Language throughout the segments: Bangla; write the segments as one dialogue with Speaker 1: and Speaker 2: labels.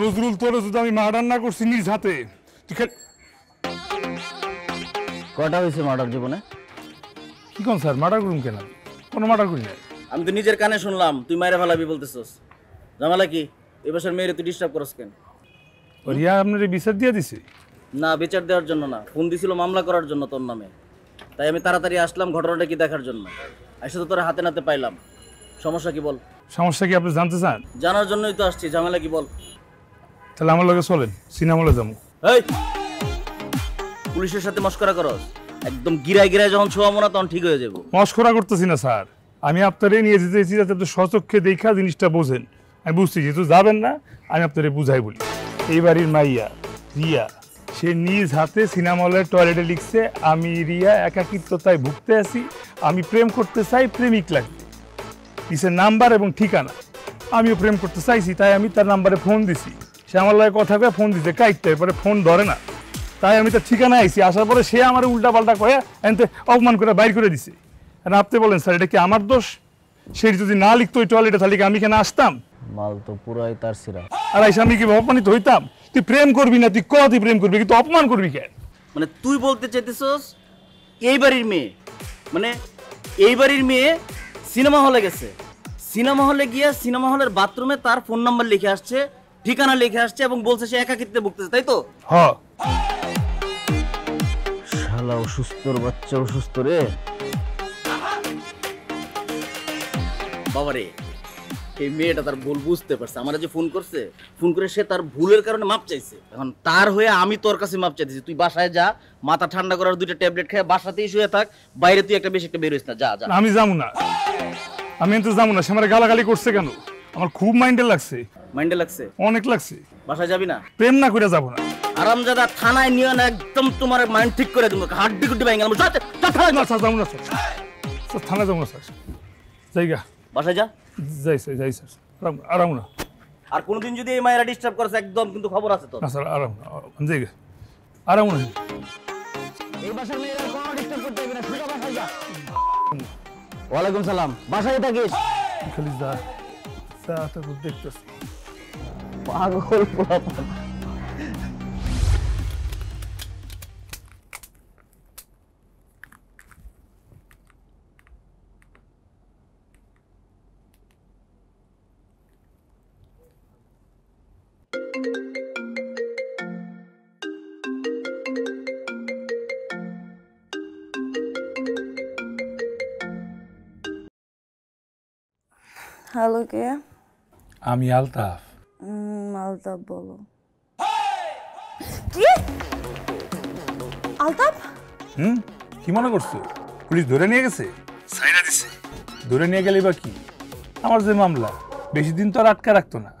Speaker 1: নজরুল তোর যদি আমি মার্ডার না করছি নিজ হাতে তুই
Speaker 2: কটা হয়েছে মার্ডার জীবনে?
Speaker 1: কি কোন স্যার মার্ডার করুন কেন? কোনো মার্ডার করি না।
Speaker 2: আমি তো নিজের কানে শুনলাম তুই মাইরা ফেলাবি বলতেছস। জামালা কি এ বছর মেয়েরে তুই ডিস্টার্ব করস কেন?
Speaker 1: রিয়া আপনার বিচার দিয়ে দিছে?
Speaker 2: না, বিচার দেওয়ার জন্য না, ফোন দিছিল মামলা করার জন্য তোর নামে। তাই আমি তাড়াতাড়ি আসলাম ঘটনাটা কি দেখার জন্য। এসে তো তোর হাতে নাতে পাইলাম। সমস্যা কি বল?
Speaker 1: সমস্যা কি আপনি জানতে চান?
Speaker 2: জানার জন্যই তো আসছি। ঝামেলা কি বল?
Speaker 1: তাহলে আমার লগে চলেন, সিনেমা হলে যাবো।
Speaker 2: এই পুলিশের সাথে মস্করা করস? একদম গিরায় গিরায় যখন ছোঁয়াবো না তখন ঠিক হয়ে যাবো।
Speaker 1: মস্করা করতেছি না স্যার, আমি আপনারে নিয়ে যেতে চাইছি যাতে আপনি স্বচক্ষে দেখা জিনিসটা বোঝেন। আমি বুঝছি যেহেতু যাবেন না, আমি আপনারে বুঝাই বলি। এই বাড়ির মাইয়া রিয়া, সে নিজ হাতে সিনেমা হলের টয়লেটে লিখছে, আমি রিয়া একাকিত্বতায় ভুগতে আছি, আমি প্রেম করতে চাই, প্রেমিক লাগবে। দিছে নাম্বার এবং ঠিকানা। আমিও প্রেম করতে চাইছি, তাই আমি তার নাম্বারে ফোন দিছি। সে আমার লাগে কথা কয়ে ফোন দিছে, কাইটটা এরপরে ফোন ধরে না। তাই আমি তার ঠিকানায় আইছি। আসার পরে সে আমার উল্টা পাল্টা কয়ে এনতে অপমান করে বাইর করে দিছে। আর আপনি বলেন স্যার এটা কি আমার দোষ? সে যদি না লিখতো ওই টয়লেটে তাহলে কি আমি কেন আসতাম?
Speaker 2: মাল তো পুরাই তার সিরা।
Speaker 1: আর আইসা আমি কি অপমানিত হইতাম? তুই প্রেম করবি না, তুই তুই প্রেম করবি, কিন্তু অপমান করবি কেন?
Speaker 2: মানে তুই বলতে চাইতেছস এই বাড়ির মেয়ে, মানে এই বাড়ির মেয়ে সিনেমা হলে গেছে, সিনেমা হলে গিয়ে সিনেমা হলের বাথরুমে তার ফোন নাম্বার লিখে আসছে, ঠিকানা লিখে আসছে এবং বলছে সে একাকিত্বে ভুগতেছে, তাই তো?
Speaker 1: হ্যাঁ।
Speaker 2: শালা অসুস্থর বাচ্চা, অসুস্থ রে বাবারে। এই মেয়েটা তার ভুল বুঝতে পারছে, আমার যে ফোন করছে, ফোন করে সে তার ভুলের কারণে মাপ চাইছে। এখন তার হয়ে আমি তোর কাছে মাপ চাইতেছি। তুই বাসায় যা, মাথা ঠান্ডা করার 2টা ট্যাবলেট খেয়ে বাসাতেই শুয়ে থাক, বাইরে তুই একটা বেশি একটা বের হইস না। যা যা।
Speaker 1: আমি যাবো না, আমি তো যাবো না। সে আমার গালাগালি করছে কেন? আমার খুব মাইন্ডে লাগছে।
Speaker 2: মাইন্ডে লাগছে?
Speaker 1: অনেক লাগছে।
Speaker 2: বাসায় যাবি না?
Speaker 1: প্রেম না করে যাবো না।
Speaker 2: আরামজাদা থানায় নিয়ে না, একদম তোমার মাইন্ড ঠিক করে দেবো, হাড্ডি গুড্ডি ভেঙে গেলাম।
Speaker 1: না স্যার, যাবো না স্যার, স্যার থানা যাবো না স্যার। জায়গা
Speaker 2: বাসায় যা।
Speaker 1: যাই স্যার, যাই স্যার, আরাম না।
Speaker 2: আর কোনোদিন যদি এই মায়েরা ডিস্টার্ব করেছে একদম কিন্তু খবর আছে তো।
Speaker 1: না স্যার, আরাম না, জায়গা আরাম না।
Speaker 2: এই বাসার মেয়েরা কোনো ডিস্টার্ব করতে হবে না, সোজা বাসায় যা। ওয়ালাইকুম সালাম। বাসায় থাকিস?
Speaker 1: খালি যা যা, তারপর দেখতেছি।
Speaker 2: পাগল পোলাপান।
Speaker 3: হ্যালো, কে?
Speaker 1: আমি আলতাফ।
Speaker 3: আলতাফ বলো। কি? আলতাফ?
Speaker 1: কি মনে করছো পুলিশ ধরে নিয়ে গেছে? সাইরা দিছে। ধরে নিয়ে গেলে বা কি? আমার যে মামলা, বেশি দিন তো আর আটকা রাখতো না,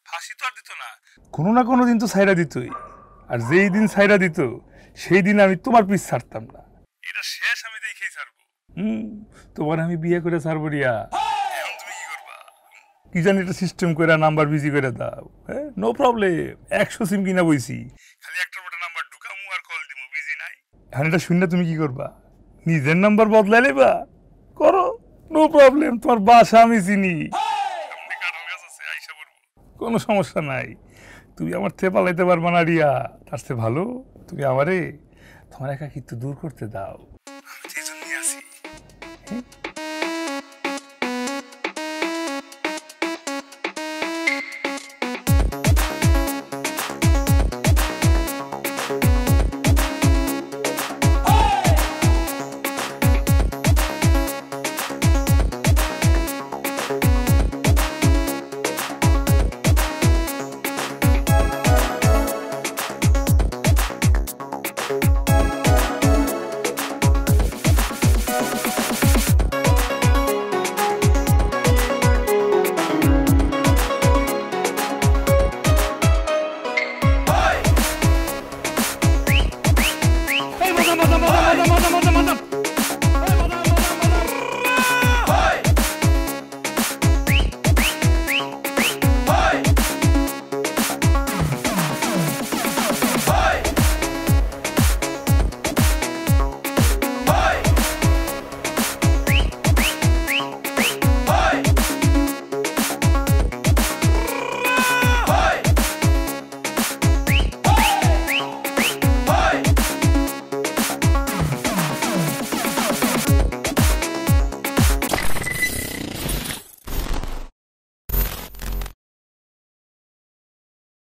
Speaker 1: ফাঁসি তো আর দিত না, কোনো না কোনো দিন তো সাইরা দিতই। আর যেই দিন সাইরা দিত সেই দিন আমি তোমার পিছ ছাড়তাম না। এটা শেষ আমি দেখেই ছাড়বো। তোমার আমি বিয়ে করে ছাড়বো রিয়া। তুমি কি করবা? কি জানি একটা সিস্টেম করে নাম্বার বিজি করে দাও। হ্যাঁ, নো প্রবলেম। 100 সিম কিনা বইছি, খালি একটা বড় নাম্বার ঢুকামু আর কল দিমু, বিজি নাই। এখন এটা শুনলে তুমি কি করবা? নিজের নাম্বার বদলাই নেবা? করো, নো প্রবলেম। তোমার বাসা আমি চিনি, কোনো সমস্যা নাই। তুমি আমার থেকে পালাইতে পারবা না রিয়া। তার চেয়ে ভালো তুমি আমারে তোমার একাকিত্ব দূর করতে দাও। আমি তো এই জন্যই আছি।